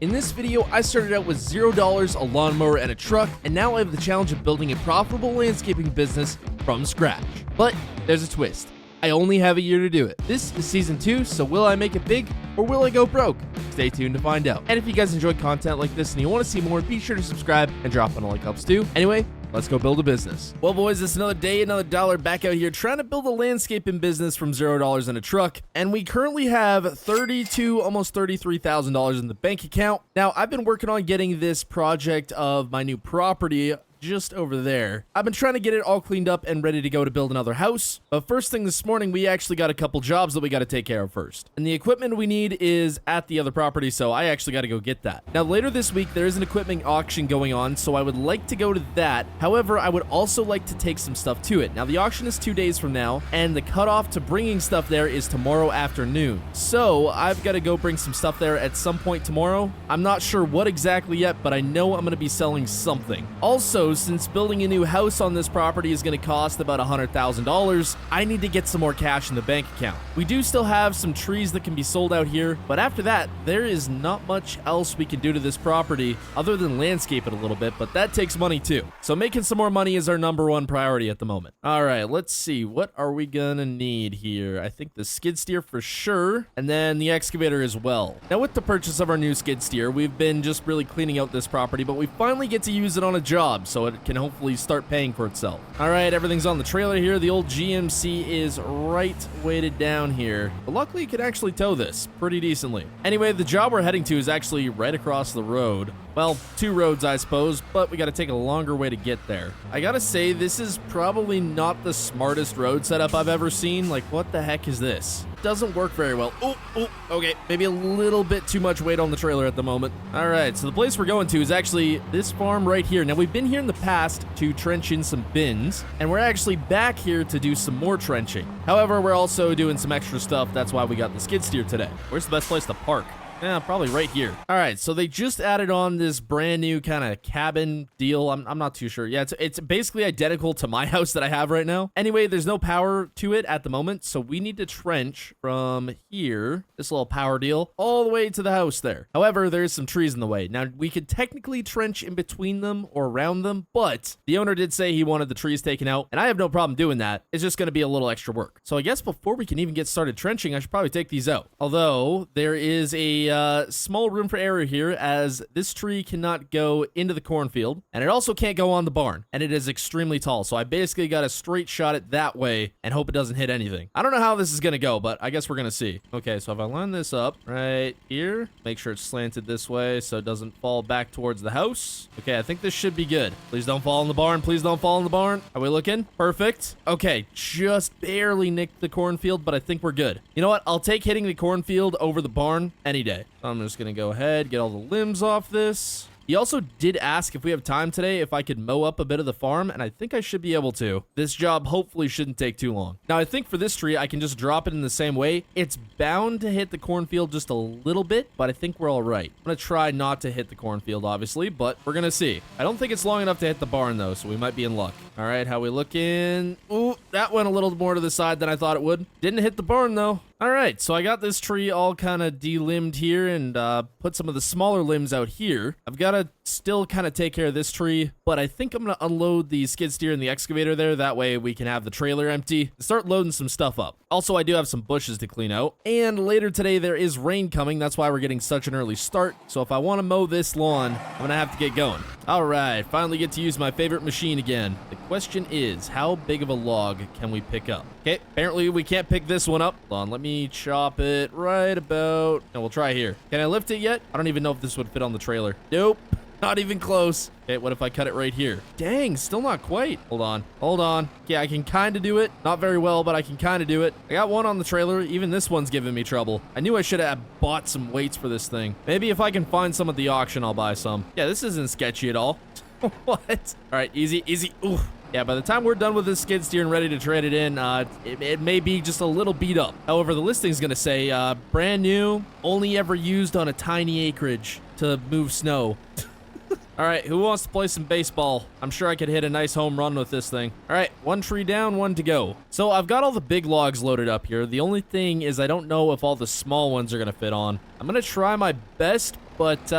In this video, I started out with $0, a lawnmower, and a truck, and now I have the challenge of building a profitable landscaping business from scratch. But there's a twist. I only have a year to do it. This is season 2, so will I make it big or will I go broke? Stay tuned to find out. And if you guys enjoy content like this and you want to see more, be sure to subscribe and drop on a like helps too. Anyway, let's go build a business. Well, boys, it's another day, another dollar back out here trying to build a landscaping business from $0 in a truck. And we currently have almost $33,000 in the bank account. Now, I've been working on getting this project of my new property just over there. I've been trying to get it all cleaned up and ready to go to build another house. But first thing this morning, we actually got a couple jobs that we got to take care of first. And the equipment we need is at the other property, so I actually got to go get that. Now, later this week, there is an equipment auction going on, so I would like to go to that. However, I would also like to take some stuff to it. Now, the auction is 2 days from now, and the cutoff to bringing stuff there is tomorrow afternoon. So I've got to go bring some stuff there at some point tomorrow. I'm not sure what exactly yet, but I know I'm going to be selling something. Also, since building a new house on this property is going to cost about $100,000, I need to get some more cash in the bank account. We do still have some trees that can be sold out here, but after that, there is not much else we can do to this property other than landscape it a little bit, but that takes money too. So making some more money is our #1 priority at the moment. All right, let's see. What are we gonna need here? I think the skid steer for sure, and then the excavator as well. Now, with the purchase of our new skid steer, we've been just really cleaning out this property, but we finally get to use it on a job, so it can hopefully start paying for itself. All right, everything's on the trailer here. The old GMC is right weighted down here, but luckily you can actually tow this pretty decently. Anyway, the job we're heading to is actually right across the road. Well, 2 roads, I suppose, but we got to take a longer way to get there. I gotta say, this is probably not the smartest road setup I've ever seen. Like, what the heck is this? Doesn't work very well. Oh, okay. Maybe a little bit too much weight on the trailer at the moment. All right, so the place we're going to is actually this farm right here. Now, we've been here in the past to trench in some bins, and we're actually back here to do some more trenching. However, we're also doing some extra stuff. That's why we got the skid steer today. Where's the best place to park? Yeah, probably right here. All right, so they just added on this brand new kind of cabin deal. I'm not too sure. Yeah, it's basically identical to my house that I have right now. Anyway, there's no power to it at the moment, so we need to trench from here, this little power deal, all the way to the house there. However, there's some trees in the way. Now, we could technically trench in between them or around them, but the owner did say he wanted the trees taken out, and I have no problem doing that. It's just going to be a little extra work. So I guess before we can even get started trenching, I should probably take these out. Although, there is a small room for error here, as this tree cannot go into the cornfield, and it also can't go on the barn, and it is extremely tall, so I basically got to straight shot it that way and hope it doesn't hit anything. I don't know how this is gonna go, but I guess we're gonna see. Okay, so if I line this up right here, make sure it's slanted this way so it doesn't fall back towards the house. Okay, I think this should be good. Please don't fall in the barn. Please don't fall in the barn. Are we looking? Perfect. Okay, just barely nicked the cornfield, but I think we're good. You know what? I'll take hitting the cornfield over the barn any day. I'm just gonna go ahead, get all the limbs off this. He also did ask if we have time today if I could mow up a bit of the farm, and I think I should be able to. This job hopefully shouldn't take too long. Now, I think for this tree, I can just drop it in the same way. It's bound to hit the cornfield just a little bit, but I think we're all right. I'm gonna try not to hit the cornfield, obviously, but we're gonna see. I don't think it's long enough to hit the barn, though, so we might be in luck. All right, how we looking? Ooh, that went a little more to the side than I thought it would. Didn't hit the barn, though. All right, so I got this tree all kind of delimbed here and put some of the smaller limbs out here. I've got to still kind of take care of this tree, but I think I'm going to unload the skid steer and the excavator there. That way we can have the trailer empty and start loading some stuff up. Also, I do have some bushes to clean out. And later today, there is rain coming. That's why we're getting such an early start. So if I want to mow this lawn, I'm going to have to get going. All right, finally get to use my favorite machine again. The question is, how big of a log can we pick up? Okay, apparently we can't pick this one up. Hold on, let me chop it right about... No, we'll try here. Can I lift it yet? I don't even know if this would fit on the trailer. Nope. Not even close. Okay, what if I cut it right here? Dang, still not quite. Hold on. Hold on. Yeah, I can kind of do it. Not very well, but I can kind of do it. I got one on the trailer. Even this one's giving me trouble. I knew I should have bought some weights for this thing. Maybe if I can find some at the auction, I'll buy some. Yeah, this isn't sketchy at all. What? All right, easy, easy. Ooh. Yeah, by the time we're done with this skid steer and ready to trade it in, it may be just a little beat up. However, the listing's going to say, brand new, only ever used on a tiny acreage to move snow. All right, who wants to play some baseball? I'm sure I could hit a nice home run with this thing. All right, 1 tree down, 1 to go. So I've got all the big logs loaded up here. The only thing is I don't know if all the small ones are going to fit on. I'm going to try my best, but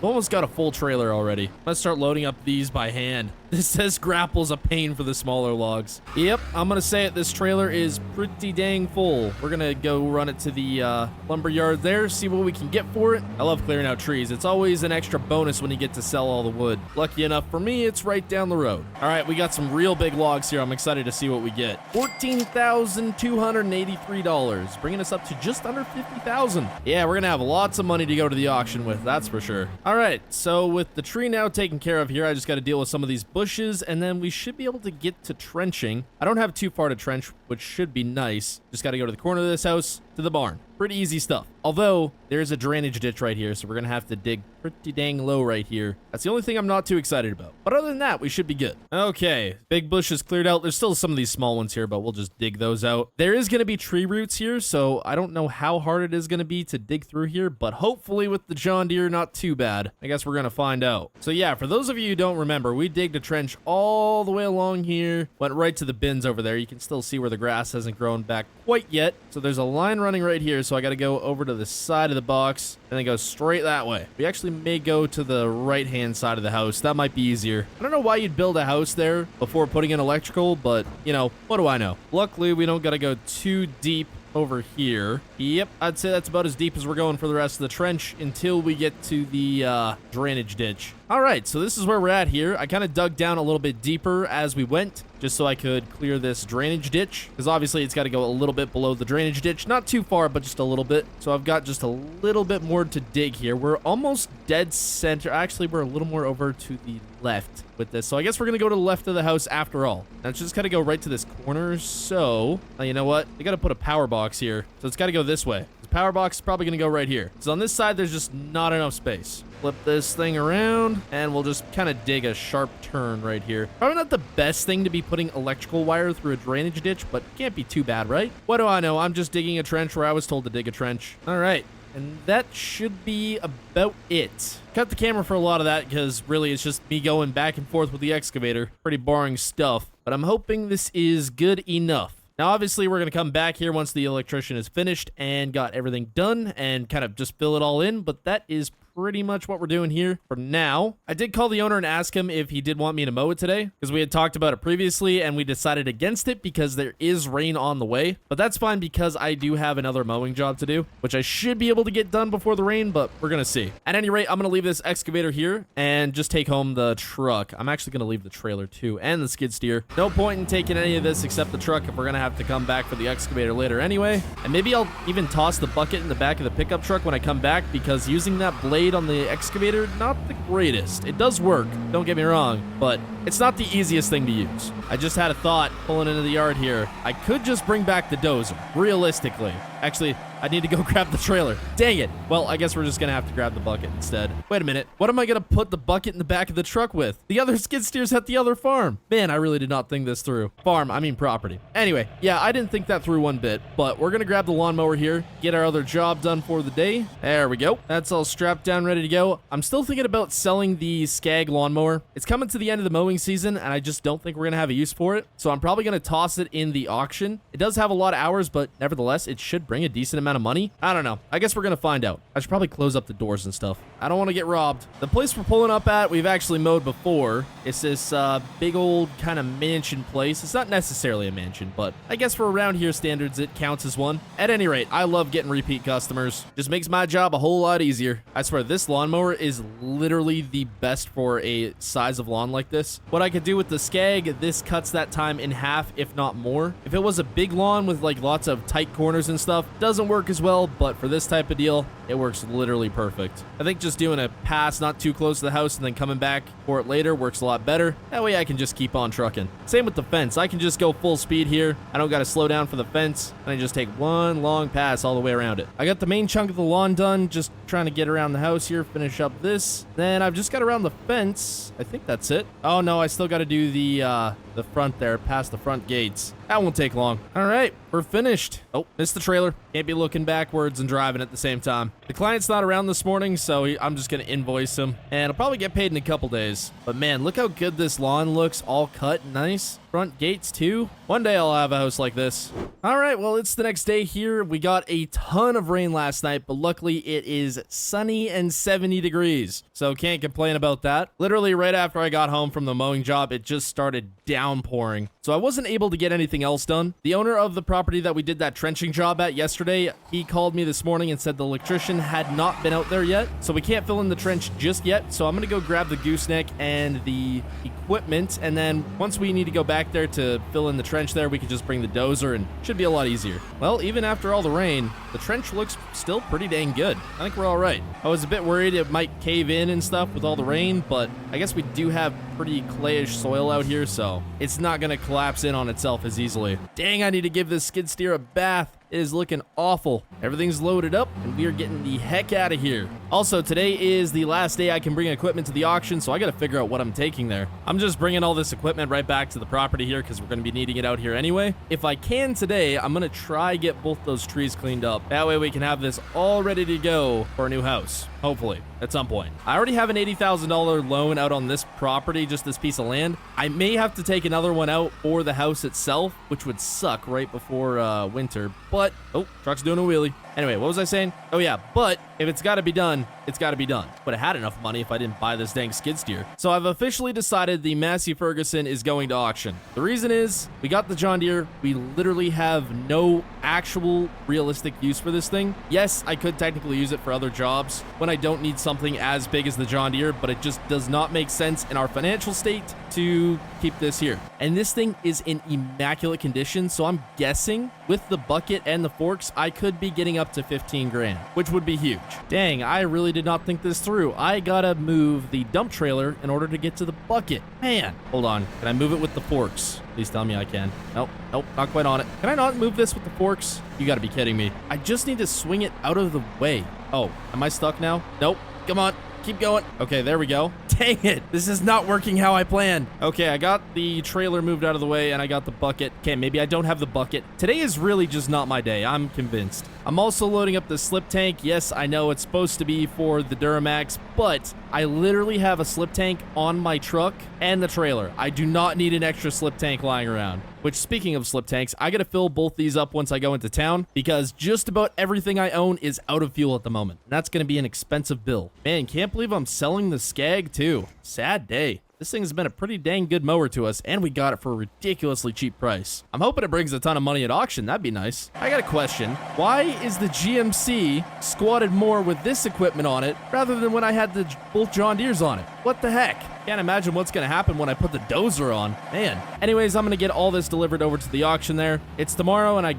almost got a full trailer already. Let's start loading up these by hand. This says grapple's a pain for the smaller logs. Yep, I'm gonna say it. This trailer is pretty dang full. We're gonna go run it to the lumber yard there, see what we can get for it. I love clearing out trees. It's always an extra bonus when you get to sell all the wood. Lucky enough for me, it's right down the road. All right, we got some real big logs here. I'm excited to see what we get. $14,283, bringing us up to just under 50,000. Yeah, we're gonna have lots of money to go to the auction with, that's for sure. All right, so with the tree now taken care of here, I just got to deal with some of these bushes, and then we should be able to get to trenching. I don't have too far to trench, which should be nice. Just got to go to the corner of this house, to the barn. Pretty easy stuff. Although, there's a drainage ditch right here, so we're going to have to dig pretty dang low right here. That's the only thing I'm not too excited about. But other than that, we should be good. Okay, big bush is cleared out. There's still some of these small ones here, but we'll just dig those out. There is going to be tree roots here, so I don't know how hard it is going to be to dig through here, but hopefully with the John Deere, not too bad. I guess we're going to find out. So yeah, for those of you who don't remember, we digged a trench all the way along here, went right to the bins over there. You can still see where the grass hasn't grown back quite yet. So there's a line running right here, so I got to go over to the side of the box and then go straight that way. We actually may go to the right-hand side of the house. That might be easier. I don't know why you'd build a house there before putting in electrical, but, you know, what do I know? Luckily, we don't got to go too deep over here. Yep, I'd say that's about as deep as we're going for the rest of the trench until we get to the drainage ditch. All right, so this is where we're at here. I kind of dug down a little bit deeper as we went, just so I could clear this drainage ditch, because obviously it's got to go a little bit below the drainage ditch. Not too far, but just a little bit. So I've got just a little bit more to dig here. We're almost dead center. Actually, we're a little more over to the left with this. So I guess we're going to go to the left of the house after all. Now it's just got to go right to this corner. So, you know what? You got to put a power box here. So it's got to go this way. The power box is probably going to go right here. So on this side, there's just not enough space. Flip this thing around, and we'll just kind of dig a sharp turn right here. Probably not the best thing to be putting electrical wire through a drainage ditch, but can't be too bad, right? What do I know? I'm just digging a trench where I was told to dig a trench. All right. And that should be about it. Cut the camera for a lot of that because really it's just me going back and forth with the excavator. Pretty boring stuff, but I'm hoping this is good enough. Now, obviously, we're going to come back here once the electrician is finished and got everything done and kind of just fill it all in, but that is pretty much what we're doing here for now. I did call the owner and ask him if he did want me to mow it today because we had talked about it previously and we decided against it because there is rain on the way, but that's fine because I do have another mowing job to do, which I should be able to get done before the rain, but we're going to see. At any rate, I'm going to leave this excavator here and just take home the truck. I'm actually going to leave the trailer too and the skid steer. No point in taking any of this except the truck if we're going to have to come back for the excavator later anyway. And maybe I'll even toss the bucket in the back of the pickup truck when I come back because using that blade on the excavator, not the greatest. It does work, don't get me wrong, but it's not the easiest thing to use. I just had a thought pulling into the yard here. I could just bring back the dozer, realistically. Actually, I need to go grab the trailer. Dang it. Well, I guess we're just gonna have to grab the bucket instead. Wait a minute. What am I gonna put the bucket in the back of the truck with? The other skid steer's at the other farm. Man, I really did not think this through. Farm, I mean property. Anyway, yeah, I didn't think that through one bit, but we're gonna grab the lawnmower here, get our other job done for the day. There we go. That's all strapped down, ready to go. I'm still thinking about selling the Skag lawnmower. It's coming to the end of the mowing season, and I just don't think we're gonna have a use for it. So I'm probably gonna toss it in the auction. It does have a lot of hours, but nevertheless, it should bring a decent amount of money. I don't know. I guess we're gonna find out. I should probably close up the doors and stuff. I don't want to get robbed. The place we're pulling up at, we've actually mowed before. It's this big old kind of mansion place. It's not necessarily a mansion, but I guess for around here standards, it counts as one. At any rate, I love getting repeat customers. Just makes my job a whole lot easier. I swear, this lawnmower is literally the best for a size of lawn like this. What I could do with the Skag, this cuts that time in half, if not more. If it was a big lawn with like lots of tight corners and stuff, doesn't work as well, but for this type of deal, it works literally perfect. I think just doing a pass not too close to the house and then coming back for it later works a lot better. That way I can just keep on trucking. Same with the fence. I can just go full speed here. I don't got to slow down for the fence, and I just take one long pass all the way around it. I got the main chunk of the lawn done, just trying to get around the house here, finish up this. Then I've just got around the fence. I think that's it. Oh no, I still got to do the front there, past the front gates. That won't take long. All right, we're finished. Oh, missed the trailer. Can't be looking backwards and driving at the same time. The client's not around this morning, so I'm just gonna invoice him, and I'll probably get paid in a couple days. But man, look how good this lawn looks, all cut nice. Front gates too. One day I'll have a house like this. All right, well, it's the next day here. We got a ton of rain last night, but luckily it is sunny and 70 degrees, so can't complain about that. Literally right after I got home from the mowing job, it just started downpouring, so I wasn't able to get anything else done. The owner of the property that we did that trenching job at yesterday, he called me this morning and said the electrician had not been out there yet, so we can't fill in the trench just yet. So I'm gonna go grab the gooseneck and the equipment, and then once we need to go back there to fill in the trench there, we can just bring the dozer and should be a lot easier. Well, even after all the rain, the trench looks still pretty dang good. I think we're all right. I was a bit worried it might cave in and stuff with all the rain, but I guess we do have pretty clayish soil out here, so it's not gonna collapse in on itself as easily. Dang, I need to give this skid steer a bath. It is looking awful. Everything's loaded up, and we are getting the heck out of here. Also, today is the last day I can bring equipment to the auction, so I gotta figure out what I'm taking there. I'm just bringing all this equipment right back to the property here because we're gonna be needing it out here anyway. If I can today, I'm gonna try get both those trees cleaned up. That way we can have this all ready to go for a new house. Hopefully, at some point. I already have an $80,000 loan out on this property, just this piece of land. I may have to take another one out for the house itself, which would suck right before winter, but, oh, truck's doing a wheelie. Anyway, what was I saying? Oh yeah, but if it's gotta be done, it's gotta be done. But I had enough money if I didn't buy this dang skid steer. So I've officially decided the Massey Ferguson is going to auction. The reason is, we got the John Deere, we literally have no actual realistic use for this thing. Yes, I could technically use it for other jobs when I don't need something as big as the John Deere, but it just does not make sense in our financial state to keep this here. And this thing is in immaculate condition, so I'm guessing with the bucket and the forks, I could be getting up to 15 grand, which would be huge. Dang, I really did not think this through. I gotta move the dump trailer in order to get to the bucket. Man, hold on. Can I move it with the forks? Please tell me I can. Nope, nope, not quite on it. Can I not move this with the forks? You gotta be kidding me. I just need to swing it out of the way. Oh, am I stuck now? Nope, come on. Keep going. Okay, there we go. Dang it. This is not working how I planned. Okay, I got the trailer moved out of the way and I got the bucket. Okay, maybe I don't have the bucket. Today is really just not my day. I'm convinced. I'm also loading up the slip tank. Yes, I know it's supposed to be for the Duramax, but I literally have a slip tank on my truck and the trailer. I do not need an extra slip tank lying around. Which, speaking of slip tanks, I gotta fill both these up once I go into town because just about everything I own is out of fuel at the moment. And that's gonna be an expensive bill. Man, can't believe I'm selling the Skag too. Sad day. This thing's been a pretty dang good mower to us, and we got it for a ridiculously cheap price. I'm hoping it brings a ton of money at auction. That'd be nice. I got a question. Why is the GMC squatted more with this equipment on it rather than when I had the both John Deeres on it? What the heck? Can't imagine what's gonna happen when I put the dozer on. Man. Anyways, I'm gonna get all this delivered over to the auction there. It's tomorrow, and I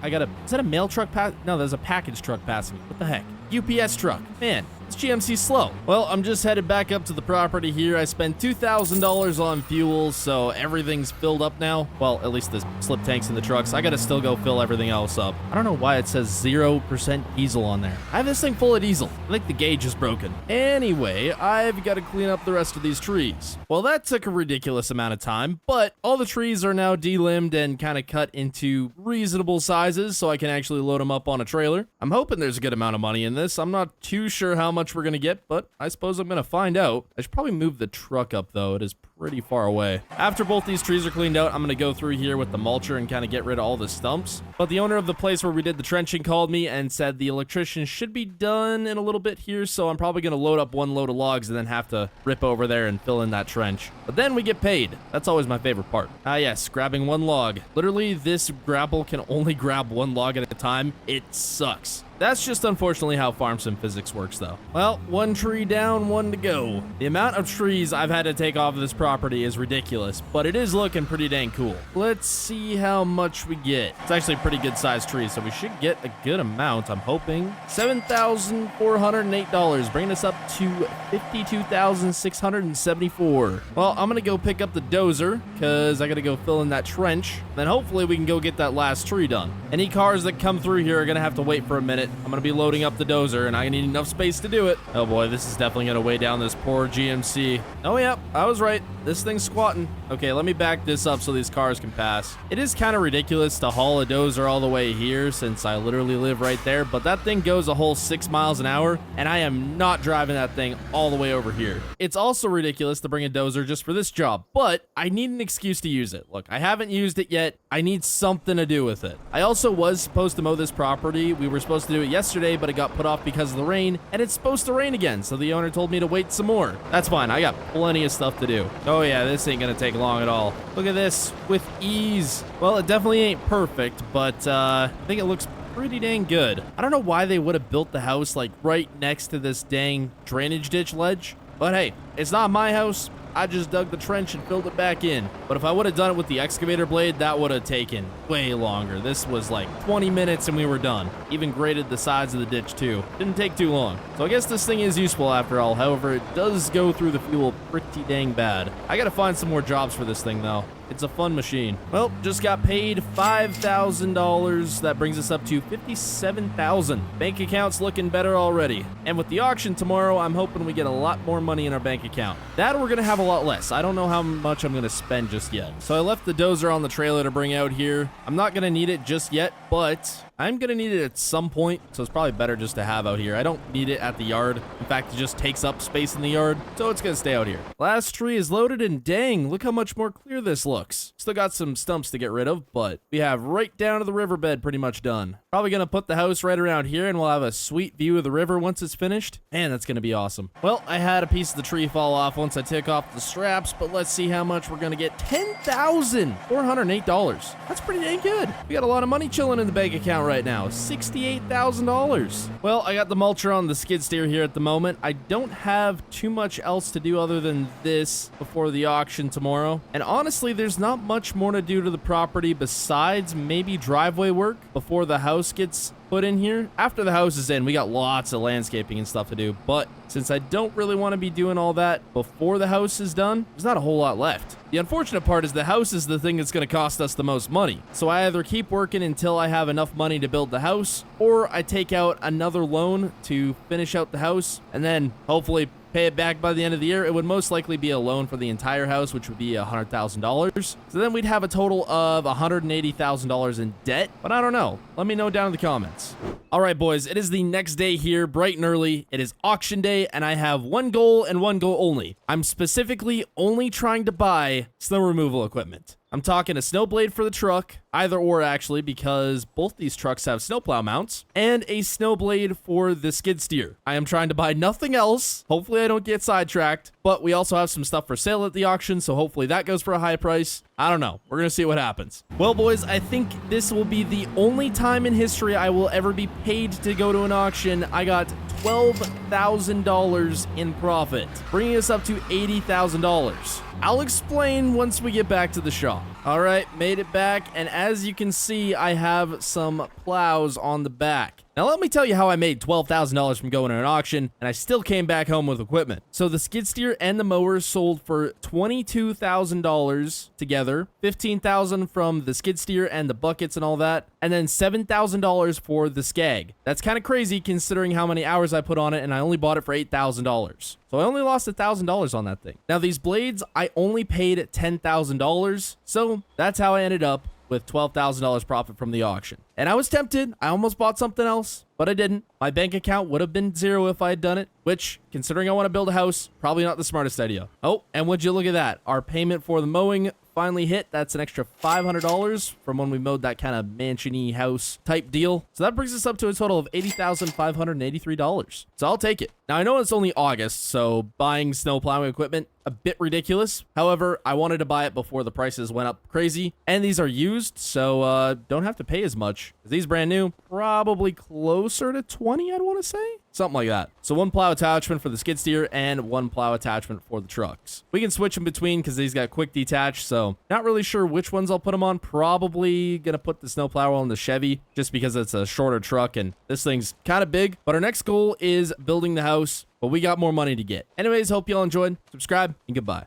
gotta... Is that a mail truck pass? No, there's a package truck passing me. What the heck? UPS truck. Man, this GMC's slow. Well, I'm just headed back up to the property here. I spent $2,000 on fuel, so everything's filled up now. Well, at least the slip tanks in the trucks. I gotta still go fill everything else up. I don't know why it says 0% diesel on there. I have this thing full of diesel. I think the gauge is broken. Anyway, I've got to clean up the rest of these trees. Well, that took a ridiculous amount of time, but all the trees are now delimbed and kind of cut into reasonable sizes so I can actually load them up on a trailer. I'm hoping there's a good amount of money in this. I'm not too sure how much we're going to get, but I suppose I'm going to find out. I should probably move the truck up, though. It is pretty far away. After both these trees are cleaned out, I'm going to go through here with the mulcher and kind of get rid of all the stumps. But the owner of the place where we did the trenching called me and said the electrician should be done in a little bit here, so I'm probably going to load up one load of logs and then have to rip over there and fill in that trench. But then we get paid. That's always my favorite part. Ah yes, grabbing one log. Literally, this grapple can only grab one log at a time. It sucks. That's just unfortunately how farm sim physics works, though. Well, one tree down, one to go. The amount of trees I've had to take off of this property is ridiculous, but it is looking pretty dang cool. Let's see how much we get. It's actually a pretty good sized tree, so we should get a good amount, I'm hoping. $7,408, bringing us up to $52,674. Well, I'm gonna go pick up the dozer, because I gotta go fill in that trench. Then hopefully we can go get that last tree done. Any cars that come through here are gonna have to wait for a minute. I'm gonna be loading up the dozer, and I need enough space to do it. Oh boy, this is definitely gonna weigh down this poor GMC. Oh yeah, I was right. this thing's squatting. Okay, let me back this up so these cars can pass. It is kind of ridiculous to haul a dozer all the way here since I literally live right there, but that thing goes a whole 6 miles an hour, and I am not driving that thing all the way over here. It's also ridiculous to bring a dozer just for this job, but I need an excuse to use it. Look, I haven't used it yet. I need something to do with it. I also was supposed to mow this property. We were supposed to do it yesterday, but it got put off because of the rain, and it's supposed to rain again, so the owner told me to wait some more. That's fine. I got plenty of stuff to do. Oh yeah, this ain't gonna take long at all. Look at this with ease. Well, it definitely ain't perfect, but I think it looks pretty dang good. I don't know why they would have built the house like right next to this dang drainage ditch ledge, but hey, it's not my house. I just dug the trench and filled it back in. But if I would have done it with the excavator blade, that would have taken way longer. This was like 20 minutes and we were done. Even graded the sides of the ditch too. Didn't take too long. So I guess this thing is useful after all. However, it does go through the fuel pretty dang bad. I gotta find some more jobs for this thing though. It's a fun machine. Well, just got paid $5,000. That brings us up to $57,000. Bank account's looking better already. And with the auction tomorrow, I'm hoping we get a lot more money in our bank account. That we're gonna have a lot less. I don't know how much I'm gonna spend just yet. So I left the dozer on the trailer to bring out here. I'm not gonna need it just yet, but I'm gonna need it at some point, so it's probably better just to have out here. I don't need it at the yard. In fact, it just takes up space in the yard, so it's gonna stay out here. Last tree is loaded, and dang, look how much more clear this looks. Still got some stumps to get rid of, but we have right down to the riverbed pretty much done. Probably gonna put the house right around here, and we'll have a sweet view of the river once it's finished. Man, that's gonna be awesome. Well, I had a piece of the tree fall off once I took off the straps, but let's see how much we're gonna get. $10,408. That's pretty dang good. We got a lot of money chilling in the bank account right now. $68,000. Well, I got the mulcher on the skid steer here at the moment. I don't have too much else to do other than this before the auction tomorrow. And honestly, there's not much more to do to the property besides maybe driveway work before the house gets put in here. After the house is in, we got lots of landscaping and stuff to do, but since I don't really want to be doing all that before the house is done, there's not a whole lot left. The unfortunate part is the house is the thing that's going to cost us the most money. So I either keep working until I have enough money to build the house, or I take out another loan to finish out the house, and then hopefully pay it back by the end of the year. It would most likely be a loan for the entire house, which would be $100,000. So then we'd have a total of $180,000 in debt, but I don't know. Let me know down in the comments. All right, boys, it is the next day here, bright and early. It is auction day, and I have one goal and one goal only. I'm specifically only trying to buy snow removal equipment. I'm talking a snow blade for the truck, either or actually, because both these trucks have snowplow mounts, and a snow blade for the skid steer. I am trying to buy nothing else. Hopefully I don't get sidetracked, but we also have some stuff for sale at the auction, so hopefully that goes for a high price. I don't know. We're going to see what happens. Well, boys, I think this will be the only time in history I will ever be paid to go to an auction. I got $12,000 in profit, bringing us up to $80,000. I'll explain once we get back to the shop. All right, made it back, and as you can see, I have some plows on the back. Now, let me tell you how I made $12,000 from going to an auction, and I still came back home with equipment. So the skid steer and the mower sold for $22,000 together, $15,000 from the skid steer and the buckets and all that, and then $7,000 for the skag. That's kind of crazy considering how many hours I put on it, and I only bought it for $8,000. So I only lost $1,000 on that thing. Now, these blades, I only paid $10,000, so that's how I ended up with $12,000 profit from the auction. And I was tempted. I almost bought something else, but I didn't. My bank account would have been zero if I had done it, which, considering I want to build a house, probably not the smartest idea. Oh, and would you look at that? Our payment for the mowing finally hit. That's an extra $500 from when we mowed that kind of mansion-y house type deal. So that brings us up to a total of $80,583. So I'll take it. Now, I know it's only August, so buying snow plowing equipment, a bit ridiculous. However, I wanted to buy it before the prices went up crazy. And these are used, so don't have to pay as much. These brand new, probably closer to 20, I'd want to say. Something like that. So one plow attachment for the skid steer and one plow attachment for the trucks. We can switch them between because these got quick detach, so not really sure which ones I'll put them on. Probably gonna put the snow plow on the Chevy just because it's a shorter truck and this thing's kind of big. But our next goal is building the house, but we got more money to get. Anyways, hope y'all enjoyed. Subscribe and goodbye.